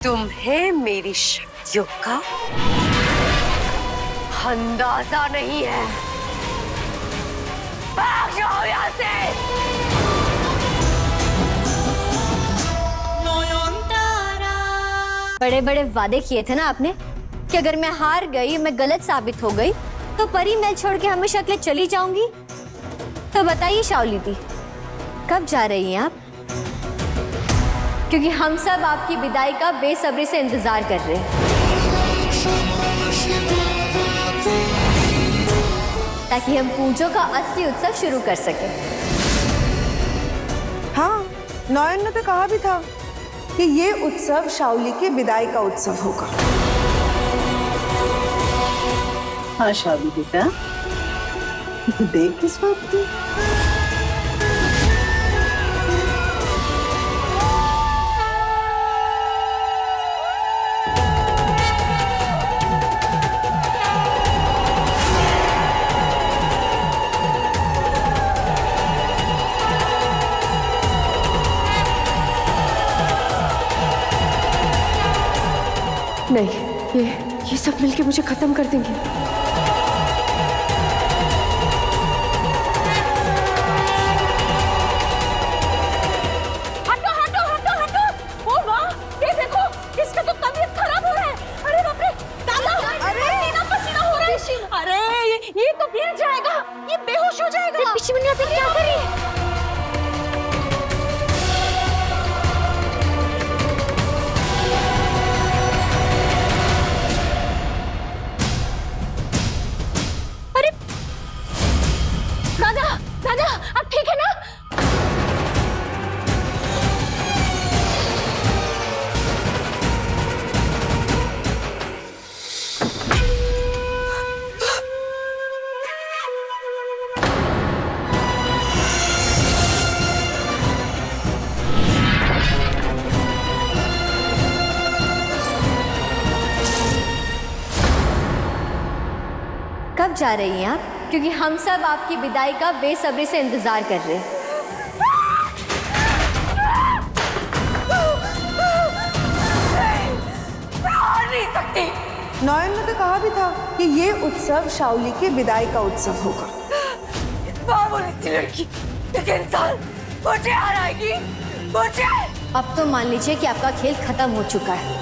तुम्हें मेरी शक्तियों का अंदाजा नहीं है। भाग जाओ यहाँ से। बड़े बड़े वादे किए थे ना आपने कि अगर मैं हार गई, मैं गलत साबित हो गई तो परी महल छोड़ के हमेशा के लिए चली जाऊंगी। तो बताइए शाओली दी, कब जा रही हैं आप? क्योंकि हम सब आपकी विदाई का बेसब्री से इंतजार कर रहे हैं, ताकि हम पूजों का असली उत्सव शुरू कर सकें। हाँ, नयन ने तो कहा भी था कि ये उत्सव शाओली के विदाई का उत्सव होगा। हाँ शादी बेटा, देख किस बात की। नहीं, ये सब मिलके मुझे खत्म कर देंगे। हटो हटो हटो हटो। ओ वाह, ये देखो, इसका तो तबीयत खराब हो रहा है। अरे बाप रे, दादा, अरे पसीना पसीना हो रहा है। अरे ये तो गिर जाएगा, ये बेहोश हो जाएगा। पिछली मिनट पे क्या कर रही है? दादा, दादा, आप ठीक है ना? कब जा रही हैं आप? क्योंकि हम सब आपकी विदाई का बेसब्री से इंतजार कर रहे हैं। नहीं सकती। नयन ने तो कहा भी था कि ये उत्सव शाओली के विदाई का उत्सव होगा। बाबुल सी लड़की, लेकिन इंसान मुझे हराएगी, मुझे। अब तो मान लीजिए कि आपका खेल खत्म हो चुका है।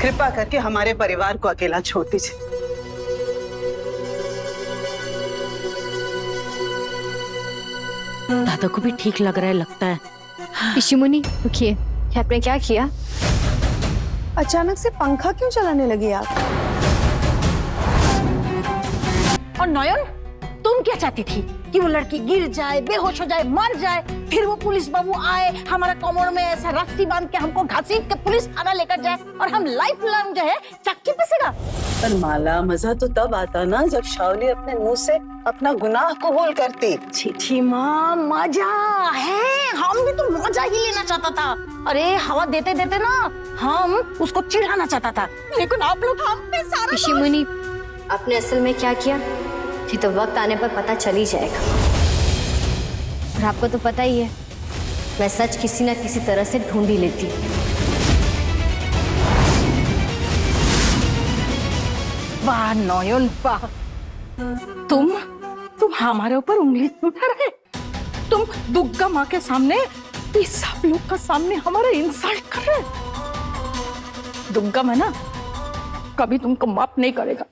कृपा करके हमारे परिवार को अकेला छोड़ दीजिए। दादा को भी ठीक लग रहा है लगता है। ऋषिमुनि रुकिए, आपने क्या किया? अचानक से पंखा क्यों चलाने लगी आप? और नयन, तुम क्या चाहती थी कि वो लड़की गिर जाए, बेहोश हो जाए, मर जाए, फिर वो पुलिस बाबू आए, हमारा कमर में ऐसा रस्सी बांध के हमको घसीट के पुलिस थाना लेकर जाए और हम लाइफ लॉन्ग जो है चक्की पिसेगा? पर माला, मजा तो तब आता ना जब शाओली अपने मुंह से अपना गुनाह कबूल करती। छी माँ, मजा है, हम भी तो मजा ही लेना चाहता था। अरे हवा देते देते ना हम उसको चिढ़ाना चाहता था, लेकिन आप लोग हम पे सारा ऋषिमुनि, आपने असल में क्या किया ये तो वक्त आने पर पता चल ही जाएगा। और आपको तो पता ही है, मैं सच किसी न किसी तरह से ढूंढ ही लेती। वाह नयन वाह, तुम हमारे ऊपर उंगली उठा रहे। तुम दुर्गा माँ के सामने, इस सब लोग का सामने हमारा इंसल्ट कर रहे। दुर्गा माँ ना कभी तुमको माफ नहीं करेगा।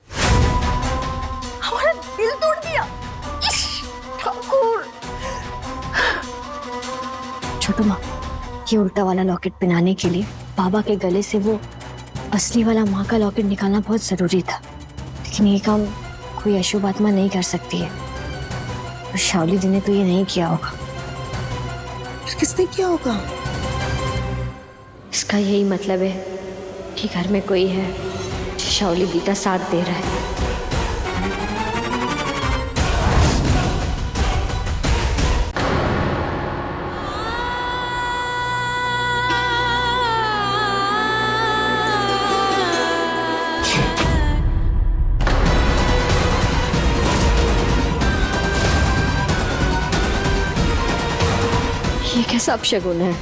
हमारा दिल तोड़ दिया। ठाकुर, छोटू माँ, ये उल्टा वाला लॉकेट पहनाने के लिए बाबा के गले से वो असली वाला माँ का लॉकेट निकालना बहुत जरूरी था, लेकिन ये काम कोई अशुभ आत्मा नहीं कर सकती है। और शाओली दी ने तो ये नहीं किया होगा। फिर किसने किया होगा? इसका यही मतलब है कि घर में कोई है जो शाओली दी का साथ दे रहा है। ये कैसा अपशगुन है?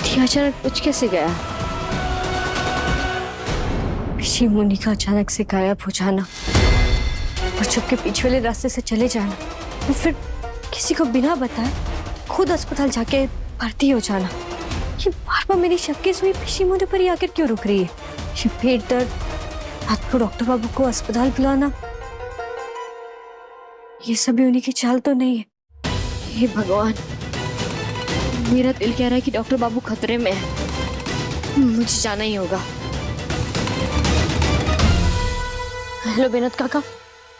ये अचानक कुछ कैसे गया? ऋषि मुनि का अचानक से गायब हो जाना और चुपके पीछे वाले रास्ते से चले जाना, और फिर किसी को बिना बताए खुद अस्पताल जाके भर्ती हो जाना। ये बार बार मेरी शक्की हुई ऋषि मुनि पर ही आकर क्यों रुक रही है? ये पेट दर्द, रात को डॉक्टर बाबू को अस्पताल बुलाना, ये सभी उन्हीं की चाल तो नहीं है? हे भगवान, मेरा दिल कह रहा है कि डॉक्टर बाबू खतरे में है, मुझे जाना ही होगा। हेलो विनोद काका,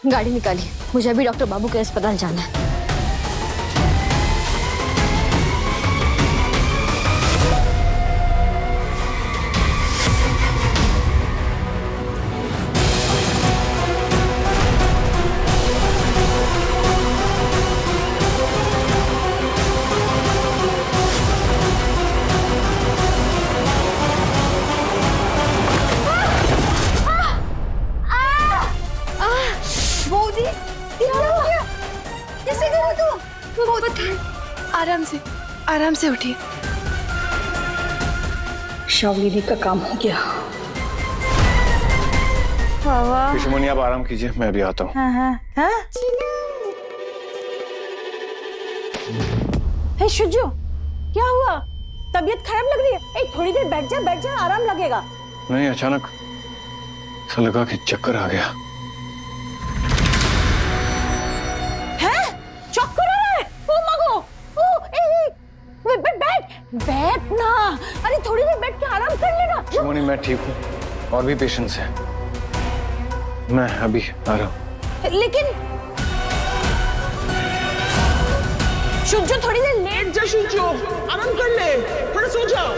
गाड़ी निकालिए, मुझे अभी डॉक्टर बाबू के अस्पताल जाना है। आराम से उठिए। शावली दी का काम हो गया। ऋषि मुनि आप आराम कीजिए, मैं अभी आता हूँ। हे शुजो, क्या हुआ? तबीयत खराब लग रही है? थोड़ी देर बैठ जा, आराम लगेगा। नहीं, अचानक ऐसा लगा कि चक्कर आ गया। बैठ ना, अरे थोड़ी देर बैठ के आराम कर लेना। शिवमणि, मैं ठीक हूँ, और भी पेशेंट्स हैं, मैं अभी आ रहा हूँ। लेकिन शुजो थोड़ी देर लेट जा। शुजो आराम कर ले, थोड़ा सो जाओ।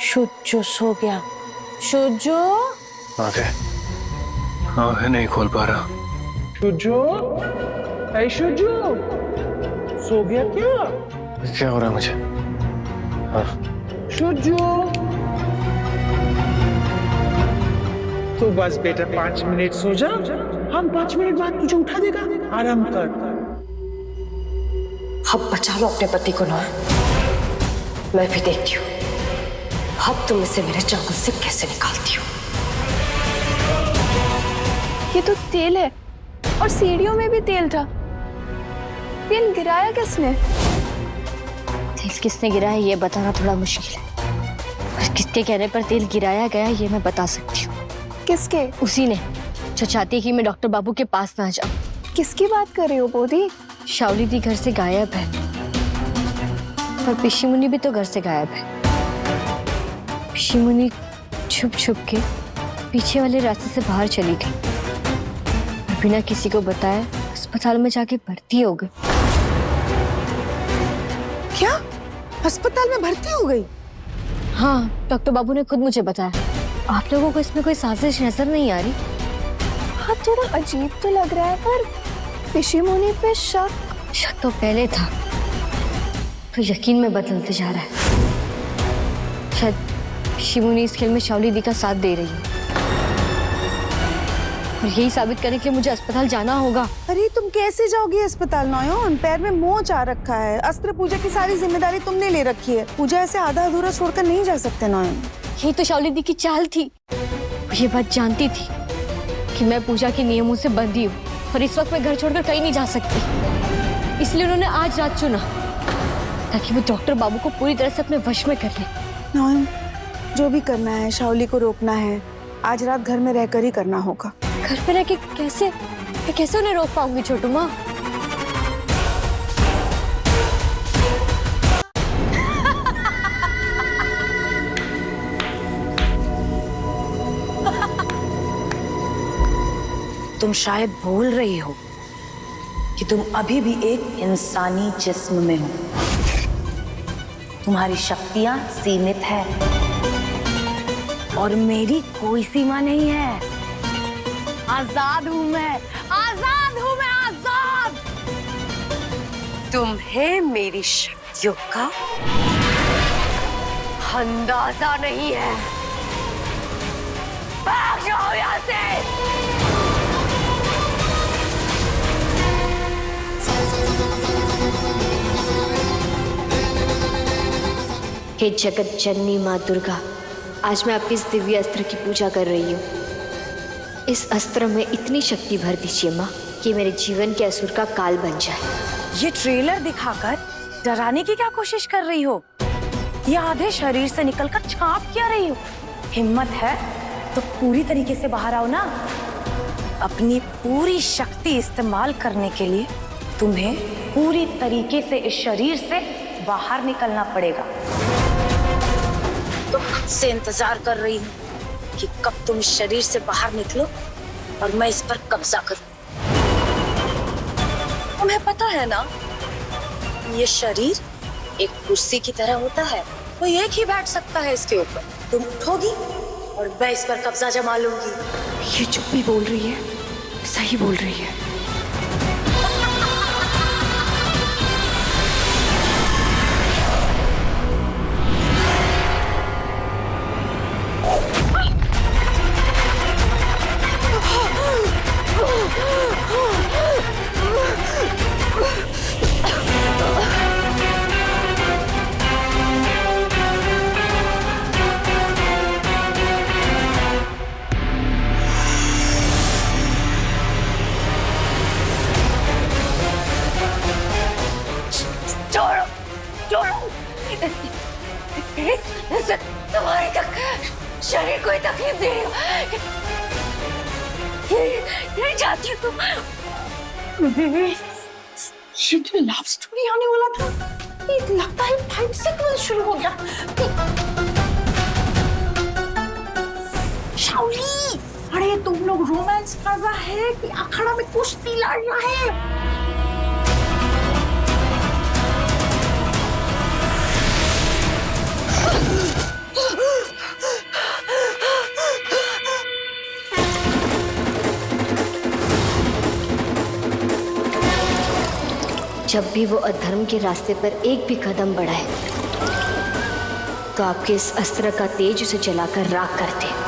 शुजो सो गया। शुजो आंखें नहीं खोल पा रहा। शुजो, ऐ शुजो, सो गया क्या? क्या हो रहा है मुझे? शुजो, तो बस बेटा 5 मिनट सो जा, हम 5 मिनट बाद तुझे उठा देगा। आराम कर। अब बचा लो अपने पति को ना, मैं भी देखती हूँ अब तुम इसे मेरे जंगल से कैसे निकालती हो। ये तो तेल है, और सीढ़ियों में भी तेल था। तेल गिराया किसने? तेल किसने गिराया ये बताना थोड़ा मुश्किल है, पर किसके कहने पर तेल गिराया गया ये मैं बता सकती हूँ। किसके? उसी ने जो चाहती है कि मैं डॉक्टर बाबू के पास ना जाऊं। किसकी बात कर रही हो बोधी? शावली दी घर से गायब है, और ऋषि मुनि भी तो घर से गायब है। ऋषि मुनि छुप छुप के पीछे वाले रास्ते से बाहर चली गई, बिना किसी को बताए अस्पताल में जाके भर्ती हो गई। क्या? अस्पताल में भर्ती हो गई? हाँ, डॉक्टर बाबू ने खुद मुझे बताया। आप लोगों को इसमें कोई साजिश नजर नहीं आ रही? हाँ, थोड़ा अजीब तो लग रहा है, पर ऋषि मुनि पे शक तो पहले था, तो यकीन में बदलते जा रहा है। शायद ऋषि मुनि इस खेल में शावली दी का साथ दे रही है, और यही साबित करने के लिए मुझे अस्पताल जाना होगा। अरे तुम कैसे जाओगी अस्पताल नयन? पैर में मोच आ रखा है, अस्त्र पूजा की सारी जिम्मेदारी तुमने ले रखी है। पूजा ऐसे आधा अधूरा छोड़कर नहीं जा सकते नयन। यही तो शावली दी की चाल थी। वो ये बात जानती थी कि मैं पूजा के नियमों से बंधी हूँ, और इस वक्त मैं घर छोड़कर कहीं नहीं जा सकती। इसलिए उन्होंने आज रात चुना, ताकि वो डॉक्टर बाबू को पूरी तरह से अपने वश में कर ले। नयन, जो भी करना है, शावली को रोकना है, आज रात घर में रहकर ही करना होगा। घर पे रह के कैसे उन्हें रोक पाऊंगी छोटू माँ? तुम शायद भूल रही हो कि तुम अभी भी एक इंसानी जिस्म में हो। तुम्हारी शक्तियां सीमित है, और मेरी कोई सीमा नहीं है। आजाद हूं मैं, आजाद हूं मैं, आजाद। तुम्हें मेरी शक्तियों का अंदाजा नहीं है। भाग जाओ यहाँ से। हे जगत जननी माँ दुर्गा, आज मैं आपके इस दिव्य अस्त्र की पूजा कर रही हूँ। इस अस्त्र में इतनी शक्ति भर दीजिए माँ कि मेरे जीवन के असुर का काल बन जाए। ये ट्रेलर दिखाकर डराने की क्या कोशिश कर रही हो? ये आधे शरीर से निकलकर छाप क्या रही हो? हिम्मत है तो पूरी तरीके से बाहर आओ ना। अपनी पूरी शक्ति इस्तेमाल करने के लिए तुम्हें पूरी तरीके से इस शरीर से बाहर निकलना पड़ेगा। तो खुद से इंतजार कर रही हूँ कि कब तुम इस शरीर से बाहर निकलो और मैं इस पर कब्जा करूं। तुम्हें पता है ना, ये शरीर एक कुर्सी की तरह होता है, कोई एक ही बैठ सकता है इसके ऊपर। तुम उठोगी और मैं इस पर कब्जा जमा लूंगी। ये जो भी बोल रही है सही बोल रही है। तुम्हारे तक शरीर को तकलीफ दे रही हो, ये चाहती हूँ। ये तो लव स्टोरी आने वाला था, ये लगता है फाइट सीक्वेंस शुरू हो गया। शाओली, अरे तुम लोग रोमांस कर रहा है कि अखाड़ा में कुश्ती लड़ रहा है? जब भी वो अधर्म के रास्ते पर एक भी कदम बढ़ाए तो आपके इस अस्त्र का तेज उसे जलाकर राख कर दे।